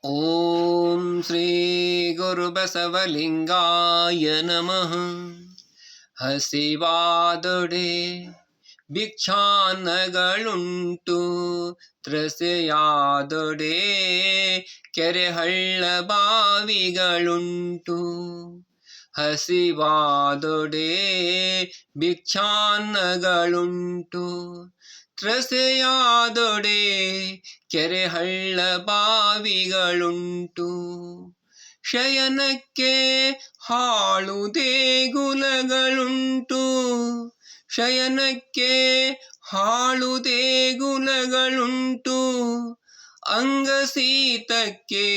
ಓಂ ಶ್ರೀ ಗುರುಬಸವಲಿಂಗಾಯ ನಮಃ. ಹಸಿವಾದೊಡೆ ಭಿಕ್ಷಾನ್ನಗಳುಂಟು, ತ್ರಸೆಯಾದೊಡೆ ಕೆರೆಹಳ್ಳ ಬಾವಿಗಳುಂಟು. ಹಸಿವಾದೊಡೆ ಭಿಕ್ಷಾನ್ನಗಳುಂಟು, ತ್ರಸೆಯಾದೊಡೆ ಕೆರೆಹಳ್ಳ ಬಾವಿಗಳುಂಟು. ಶಯನಕ್ಕೆ ಹಾಳು ದೇಗುಲಗಳುಂಟು, ಶಯನಕ್ಕೆ ಹಾಳು ದೇಗುಲಗಳುಂಟು. ಅಂಗಸೀತಕ್ಕೆ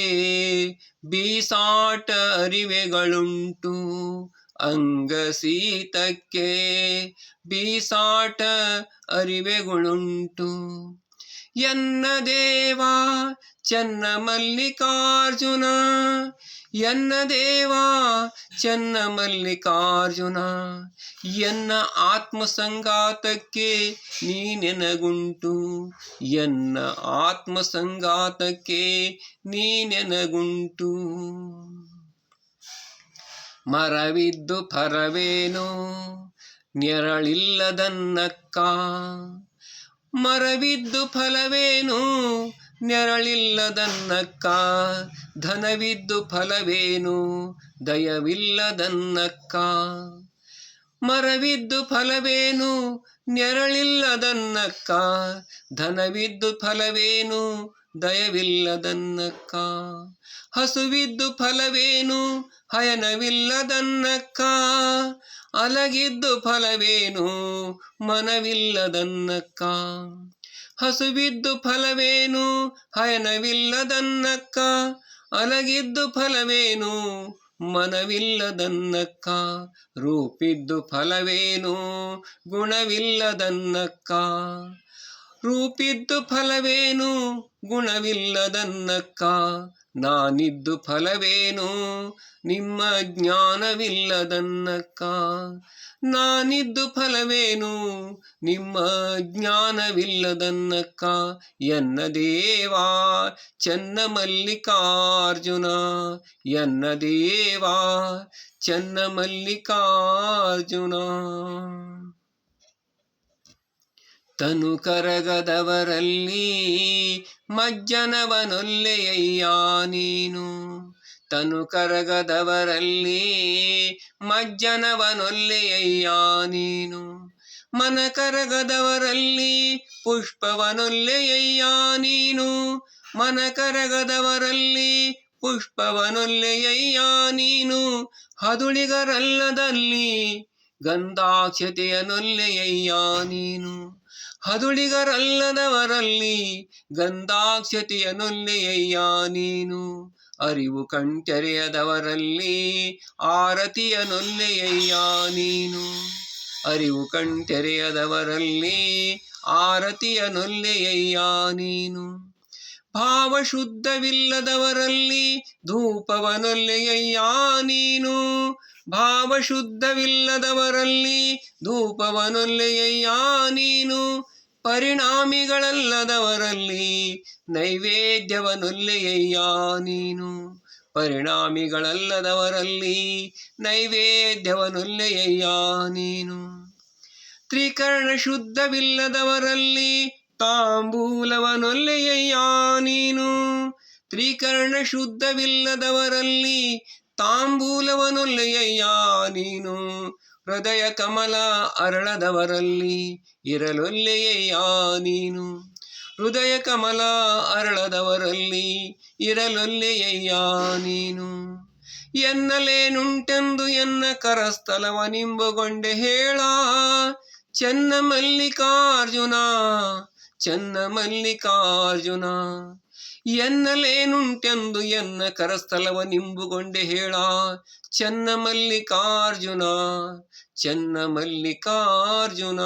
ಬೀಸಾಟ ಅರಿವೆಗಳುಂಟು, ಅಂಗಸೀತಕ್ಕೆ ಬೀಸಾಟ ಅರಿವೆಗಳುಂಟು. ಎನ್ನ ದೇವ ಚೆನ್ನ ಮಲ್ಲಿಕಾರ್ಜುನ, ಎನ್ನ ದೇವ ಚೆನ್ನ ಮಲ್ಲಿಕಾರ್ಜುನ. ಎನ್ನ ಆತ್ಮಸಂಗಾತಕ್ಕೆ ನೀನೆನಗುಂಟು, ಎನ್ನ ಆತ್ಮಸಂಗಾತಕ್ಕೆ ನೀನೆನಗುಂಟು. ಮರವಿದ್ದು ಫಲವೇನು ನೆರಳಿಲ್ಲದನ್ನಕ್ಕ, ಮರವಿದ್ದು ಫಲವೇನು ನೆರಳಿಲ್ಲದನ್ನಕ್ಕ. ಧನವಿದ್ದು ಫಲವೇನು ದಯವಿಲ್ಲದನ್ನಕ್ಕ, ಮರವಿದ್ದು ಫಲವೇನು ನೆರಳಿಲ್ಲದನ್ನಕ್ಕ. ಧನವಿದ್ದು ಫಲವೇನು ದಯವಿಲ್ಲದನ್ನಕ್ಕ. ಹಸುವಿದ್ದು ಫಲವೇನು ಹಯನವಿಲ್ಲದನ್ನಕ್ಕ, ಅಲಗಿದ್ದು ಫಲವೇನು ಮನವಿಲ್ಲದನ್ನಕ್ಕ. ಹಸುವಿದ್ದು ಫಲವೇನು ಹಯನವಿಲ್ಲದನ್ನಕ್ಕ, ಅಲಗಿದ್ದು ಫಲವೇನು ಮನವಿಲ್ಲದನ್ನಕ್ಕ. ರೂಪಿದ್ದು ಫಲವೇನು ಗುಣವಿಲ್ಲದನ್ನಕ್ಕ, ರೂಪಿದ್ದು ಫಲವೇನು ಗುಣವಿಲ್ಲದನ್ನಕ್ಕ. ನಾನಿದ್ದು ಫಲವೇನು ನಿಮ್ಮ ಜ್ಞಾನವಿಲ್ಲದನ್ನಕ್ಕ, ನಾನಿದ್ದು ಫಲವೇನು ನಿಮ್ಮ ಜ್ಞಾನವಿಲ್ಲದನ್ನಕ್ಕ. ಎನ್ನ ದೇವ ಚೆನ್ನ ಮಲ್ಲಿಕಾರ್ಜುನ, ಎನ್ನ ದೇವ ಚೆನ್ನ ಮಲ್ಲಿಕಾರ್ಜುನ. ತನು ಕರಗದವರಲ್ಲಿ ಮಜ್ಜನವನೊಲ್ಲೆಯಯ್ಯ ನೀನು, ತನು ಕರಗದವರಲ್ಲಿ ಮಜ್ಜನವನೊಲ್ಲೆಯಯ್ಯ ನೀನು. ಮನ ಕರಗದವರಲ್ಲಿ ಪುಷ್ಪವನೊಲ್ಲೆಯಯ್ಯ ನೀನು, ಮನ ಕರಗದವರಲ್ಲಿ ಪುಷ್ಪವನೊಲ್ಲೆಯಯ್ಯ ನೀನು. ಹದುಳಿಗರಲ್ಲದಲ್ಲಿ ಗಂಧಾಕ್ಷತೆಯನೊಲ್ಲೆಯಯ್ಯ ನೀನು, ಹದುಳಿಗರಲ್ಲದವರಲ್ಲಿ ಗಂಧಾಕ್ಷತೆಯನೊಲ್ಲೆಯಯ್ಯ ನೀನು. ಅರಿವು ಕಣ್ತೆರೆಯದವರಲ್ಲಿ ಆರತಿಯನೊಲ್ಲೆಯಯ್ಯ ನೀನು, ಅರಿವು ಕಣ್ತೆರೆಯದವರಲ್ಲಿ ಆರತಿಯನೊಲ್ಲೆಯಯ್ಯ ನೀನು. ಭಾವಶುದ್ಧವಿಲ್ಲದವರಲ್ಲಿ ಧೂಪವನೊಲ್ಲೆಯಯ್ಯ ನೀನು, ಭಾವಶುದ್ಧವಿಲ್ಲದವರಲ್ಲಿ ಧೂಪವನೊಲ್ಲೆಯಯ್ಯ ನೀನು. ಪರಿಣಾಮಿಗಳಲ್ಲದವರಲ್ಲಿ ನೈವೇದ್ಯವನೊಲ್ಲೆಯಯ್ಯ ನೀನು, ಪರಿಣಾಮಿಗಳಲ್ಲದವರಲ್ಲಿ ನೈವೇದ್ಯವನೊಲ್ಲೆಯಯ್ಯ ನೀನು. ತ್ರಿಕರಣ ಶುದ್ಧವಿಲ್ಲದವರಲ್ಲಿ ತಾಂಬೂಲವನೊಲ್ಲೆಯಯ್ಯ ನೀನು, ತ್ರಿಕರಣ ಶುದ್ಧವಿಲ್ಲದವರಲ್ಲಿ ತಾಂಬೂಲವನೊಲ್ಲೆಯಯ್ಯ ನೀನು. ಹೃದಯ ಕಮಲ ಅರಳದವರಲ್ಲಿ ಇರಲೊಲ್ಲೆಯಯ್ಯ ನೀನು, ಹೃದಯ ಕಮಲ ಅರಳದವರಲ್ಲಿ ಇರಲೊಲ್ಲೆಯಯ್ಯ ನೀನು. ಎನ್ನಲೇನುಂಟೆಂದು ಎನ್ನ ಕರಸ್ಥಲವ ನಿಂಬುಗೊಂಡೆ ಹೇಳ, ಚೆನ್ನ ಮಲ್ಲಿಕಾರ್ಜುನ ಚೆನ್ನ ಮಲ್ಲಿಕಾರ್ಜುನ. ಎನ್ನಲೇನುಂಟೆಂದು ಎನ್ನ ಕರಸ್ಥಲವ ನಿಂಬುಗೊಂಡೆ ಹೇಳ, ಚೆನ್ನ ಮಲ್ಲಿಕಾರ್ಜುನ ಚೆನ್ನ ಮಲ್ಲಿಕಾರ್ಜುನ.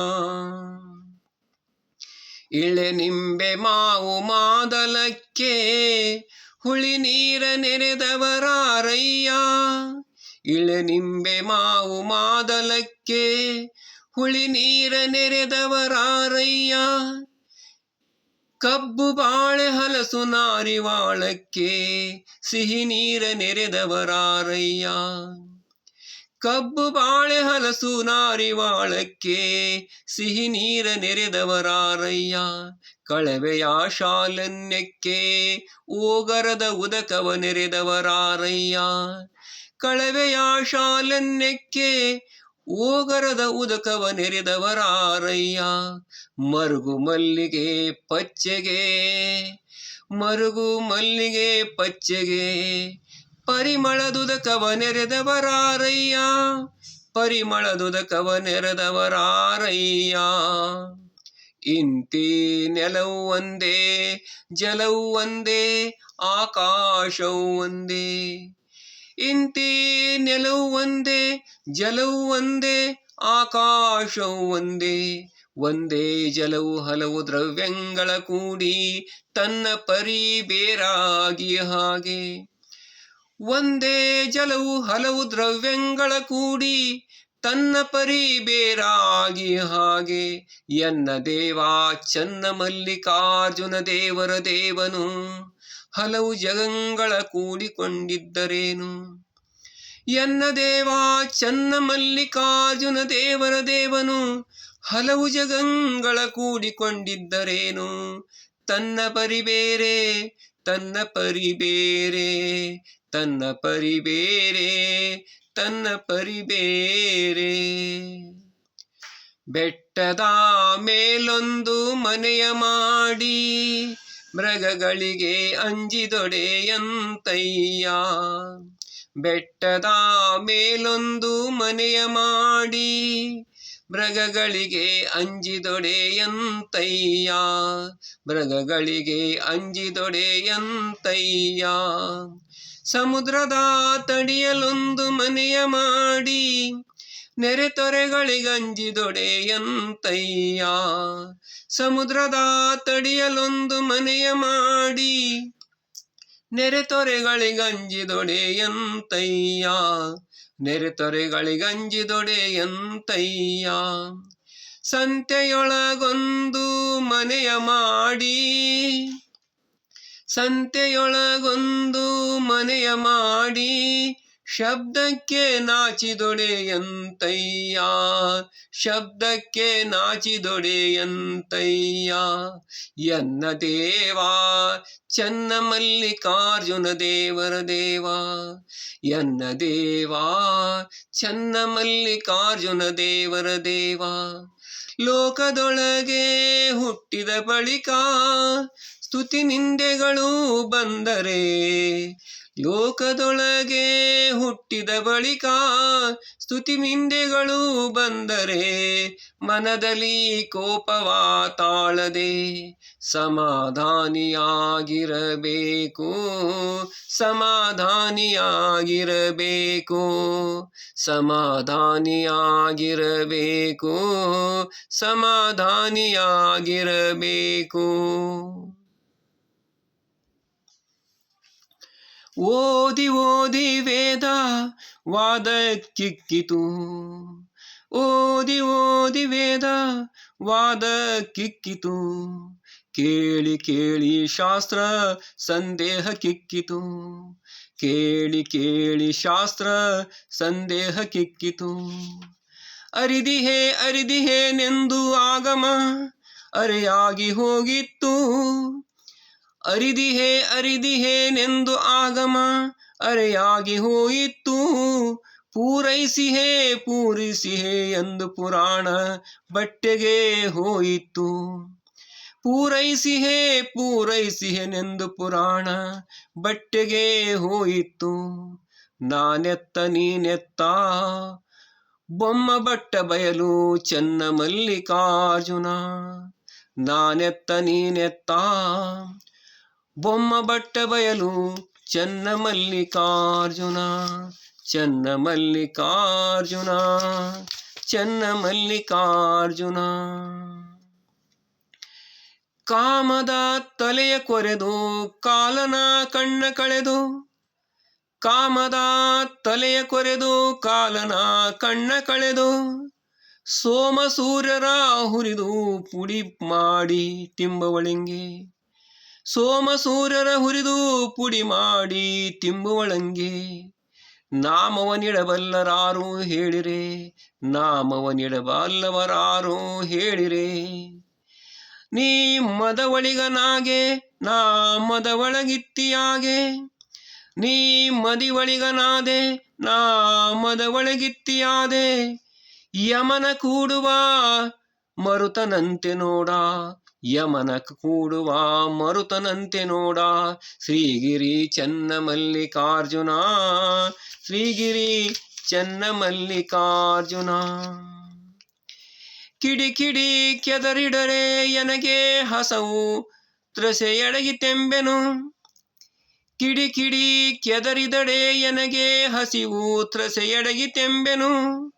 ಇಳೆ ನಿಂಬೆ ಮಾವು ಮಾದಲಕ್ಕೆ ಹುಳಿ ನೀರ ನೆರೆದವರಾರಯ್ಯ, ಇಳೆ ನಿಂಬೆ ಮಾವು ಮಾದಲಕ್ಕೆ ಹುಳಿ ನೀರ ನೆರೆದವರಾರಯ್ಯ. ಕಬ್ಬು ಬಾಳೆ ಹಲಸು ನಾರಿವಾಳಕ್ಕೆ ಸಿಹಿ ನೀರ ನೆರೆದವರಾರಯ್ಯ. ಕಬ್ಬು ಬಾಳೆ ಹಲಸು ನಾರಿವಾಳಕ್ಕೆ ಸಿಹಿ ನೀರ ನೆರೆದವರಾರಯ್ಯ. ಕಳವೆಯ ಶಾಲನ್ಯಕ್ಕೆ ಓಗರದ ಉದಕವ ನೆರೆದವರಾರಯ್ಯ. ಕಳವೆಯ ಶಾಲನ್ಯಕ್ಕೆ ಓಗರದ ಉದಕವ ನೆರೆದವರಾರಯ್ಯ. ಮರುಗು ಮಲ್ಲಿಗೆ ಪಚ್ಚೆಗೆ ಮರುಗು ಮಲ್ಲಿಗೆ ಪಚ್ಚೆಗೆ ಪರಿಮಳದುದಕವ ನೆರೆದವರಾರಯ್ಯ. ಪರಿಮಳದುದಕವ ನೆರೆದವರಾರಯ್ಯ. ಇಂತಿ ನೆಲವು ಒಂದೇ ಜಲವು ಒಂದೇ ಆಕಾಶವು ಒಂದೇ. ಇಂತಿ ನೆಲವು ಒಂದೇ ಜಲವು ಒಂದೇ ಆಕಾಶವು ಒಂದೇ. ಒಂದೇ ಜಲವು ಹಲವು ದ್ರವ್ಯಗಳ ಕೂಡಿ ತನ್ನ ಪರಿ ಬೇರಾಗಿ ಹಾಗೆ. ಒಂದೇ ಜಲವು ಹಲವು ದ್ರವ್ಯಗಳ ಕೂಡಿ ತನ್ನ ಪರಿ ಬೇರಾಗಿ ಹಾಗೆ. ಎನ್ನ ದೇವ ಚನ್ನ ಮಲ್ಲಿಕಾರ್ಜುನ ದೇವರ ದೇವನು ಹಲವು ಜಗಂಗಳ ಕೂಡಿಕೊಂಡಿದ್ದರೇನು. ಎನ್ನ ದೇವ ಚನ್ನ ಮಲ್ಲಿಕಾರ್ಜುನ ದೇವರ ದೇವನು ಹಲವು ಜಗಂಗಳ ಕೂಡಿಕೊಂಡಿದ್ದರೇನು. ತನ್ನ ಪರಿ ಬೇರೆ ತನ್ನ ಪರಿ ಬೇರೆ ತನ್ನ ಪರಿ ಬೇರೆ ತನ್ನ ಪರಿ ಬೇರೆ. ಬೆಟ್ಟದ ಮೇಲೊಂದು ಮನೆಯ ಮಾಡಿ ಮೃಗಗಳಿಗೆ ಅಂಜಿದೊಡೆಯಂತಯ್ಯ. ಬೆಟ್ಟದ ಮೇಲೊಂದು ಮನೆಯ ಮಾಡಿ ಮೃಗಗಳಿಗೆ ಅಂಜಿದೊಡೆಯಂತಯ್ಯ. ಮೃಗಗಳಿಗೆ ಅಂಜಿದೊಡೆಯಂತಯ್ಯ. ಸಮುದ್ರದ ತಡಿಯಲೊಂದು ಮನೆಯ ಮಾಡಿ ನೆರೆತೊರೆಗಳಿಗಂಜಿದೊಡೆಯಂತಯ್ಯ. ಸಮುದ್ರದ ತಡಿಯಲೊಂದು ಮನೆಯ ಮಾಡಿ ನೆರೆತೊರೆಗಳಿಗಂಜಿದೊಡೆಯಂತಯ್ಯ. ನೆರೆತೊರೆಗಳಿಗಂಜಿದೊಡೆಯಂತಯ್ಯ. ಸಂತೆಯೊಳಗೊಂದು ಮನೆಯ ಮಾಡಿ ಸಂತೆಯೊಳಗೊಂದು ಮನೆಯ ಮಾಡಿ ಶಬ್ದಕ್ಕೆ ನಾಚಿದೊಡೆಯಂತಯ್ಯ. ಶಬ್ದಕ್ಕೆ ನಾಚಿದೊಡೆಯಂತಯ್ಯ. ಎನ್ನ ದೇವ ಚನ್ನ ಮಲ್ಲಿಕಾರ್ಜುನ ದೇವರ ದೇವ. ಎನ್ನ ದೇವ ಚನ್ನ ಮಲ್ಲಿಕಾರ್ಜುನ ದೇವರ ದೇವ. ಲೋಕದೊಳಗೆ ಹುಟ್ಟಿದ ಬಳಿಕ ಸ್ತುತಿ ನಿಂದೆಗಳು ಬಂದರೆ. ಲೋಕದೊಳಗೆ ಹುಟ್ಟಿದ ಬಳಿಕ ಸ್ತುತಿ ನಿಂದೆಗಳು ಬಂದರೆ. ಮನದಲ್ಲಿ ಕೋಪವ ತಾಳದೆ ಸಮಾಧಾನಿಯಾಗಿರಬೇಕು. ಸಮಾಧಾನಿಯಾಗಿರಬೇಕು. ಸಮಾಧಾನಿಯಾಗಿರಬೇಕು. ಸಮಾಧಾನಿಯಾಗಿರಬೇಕು. ಓದಿ ಓದಿ ವೇದ ವಾದಕ್ಕಿಕ್ಕಿತು. ಓದಿ ಓದಿ ವೇದ ವಾದಕ್ಕಿಕ್ಕಿತು. ಕೇಳಿ ಕೇಳಿ ಶಾಸ್ತ್ರ ಸಂದೇಹಕ್ಕಿಕ್ಕಿತು. ಕೇಳಿ ಕೇಳಿ ಶಾಸ್ತ್ರ ಸಂದೇಹಕ್ಕಿಕ್ಕಿತು. ಅರಿದಿಹೆ ಅರಿದಿಹೇನೆಂದು ಆಗಮ ಅರೆಯಾಗಿ ಹೋಗಿತ್ತು. ಅರಿದಿಹೆ ಅರಿದಿಹೇನೆಂದು ಆಗಮ ಅರೆಯಾಗಿ ಹೋಯಿತು. ಪೂರೈಸಿಹೆ ಪೂರೈಸಿಹೆ ಎಂದು ಪುರಾಣ ಬಟ್ಟೆಗೆ ಹೋಯಿತು. ಪೂರೈಸಿಹೆ ಪೂರೈಸಿಹೆನೆಂದು ಪುರಾಣ ಬಟ್ಟೆಗೆ ಹೋಯಿತು. ನಾನೆತ್ತ ನೀನೆತ್ತ ಬೊಮ್ಮ ಬಟ್ಟ ಬಯಲು ಚನ್ನ ಮಲ್ಲಿಕಾರ್ಜುನ. ನಾನೆತ್ತ ನೀನೆತ್ತ ಬೊಮ್ಮ ಬಟ್ಟ ಬಯಲು ಚನ್ನ ಮಲ್ಲಿಕಾರ್ಜುನ. ಚನ್ನ ಮಲ್ಲಿಕಾರ್ಜುನ ಚನ್ನ ಮಲ್ಲಿಕಾರ್ಜುನ. ಕಾಮದ ತಲೆಯ ಕೊರೆದು ಕಾಲನ ಕಣ್ಣ ಕಳೆದು. ಕಾಮದ ತಲೆಯ ಕೊರೆದು ಕಾಲನ ಕಣ್ಣ ಕಳೆದು. ಸೋಮ ಸೂರ್ಯರ ಹುರಿದು ಪುಡಿ ಮಾಡಿ ತಿಂಬವಳಿಂಗೆ. ಸೋಮ ಸೂರ್ಯರ ಹುರಿದು ಪುಡಿ ಮಾಡಿ ತಿಂಬುವಳಂಗೆ ನಾಮವನಿಡಬಲ್ಲರಾರು ಹೇಳಿರೆ, ನಾಮವನಿಡಬಲ್ಲವರಾರು ಹೇಳಿರೆ. ನೀ ಮದವಳಿಗನಾಗೆ ನಾ ಮದವಳಗಿತ್ತಿಯಾಗೆ, ನೀ ಮದಿವಳಿಗನಾದೆ ನಾ ಮದವಳಗಿತ್ತಿಯಾದೆ. ಯಮನ ಕೂಡುವ ಮರುತನಂತೆ ನೋಡ, ಯಮನ ಕೂಡುವ ಮರುತನಂತೆ ನೋಡ. ಶ್ರೀಗಿರಿ ಚನ್ನಮಲ್ಲಿಕಾರ್ಜುನ, ಶ್ರೀಗಿರಿ ಚನ್ನಮಲ್ಲಿಕಾರ್ಜುನ. ಕಿಡಿ ಕಿಡಿ ಕೆದರಿಡರೆ ಎನಗೆ ಹಸವು ತ್ರಸೆಯಡಗಿತೆಂಬೆನು, ಕಿಡಿ ಕಿಡಿ ಕೆದರಿದಡೆ ಎನಗೆ ಹಸಿವು ತ್ರಸೆಯಡಗಿತೆಂಬೆನು.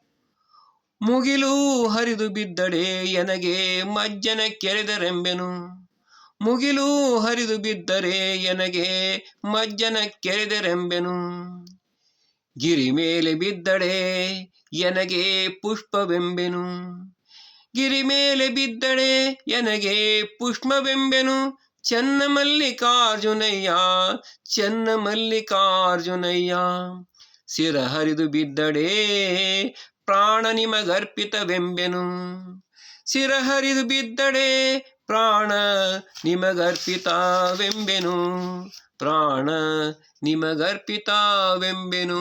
ಮುಗಿಲು ಹರಿದು ಬಿದ್ದಡೆ ಎನಗೆ ಮಜ್ಜನ ಕೆರೆದರೆಂಬೆನು, ಮುಗಿಲು ಹರಿದು ಬಿದ್ದರೆ ಎನಗೆ ಮಜ್ಜನ ಕೆರೆದರೆಂಬೆನು. ಗಿರಿ ಮೇಲೆ ಬಿದ್ದಡೆ ಎನಗೆ ಪುಷ್ಪವೆಂಬೆನು, ಗಿರಿ ಮೇಲೆ ಬಿದ್ದಡೆ ಎನಗೆ ಪುಷ್ಪವೆಂಬೆನು. ಚನ್ನಮಲ್ಲಿಕಾರ್ಜುನಯ್ಯ, ಚನ್ನಮಲ್ಲಿಕಾರ್ಜುನಯ್ಯ. ಶಿರ ಹರಿದು ಬಿದ್ದಡೆ ಪ್ರಾಣ ನಿಮಗರ್ಪಿತವೆಂಬೆನು, ಶಿರ ಹರಿದು ಬಿದ್ದಡೆ ಪ್ರಾಣ ನಿಮಗರ್ಪಿತವೆಂಬೆನು, ಪ್ರಾಣ ನಿಮಗರ್ಪಿತವೆಂಬೆನು.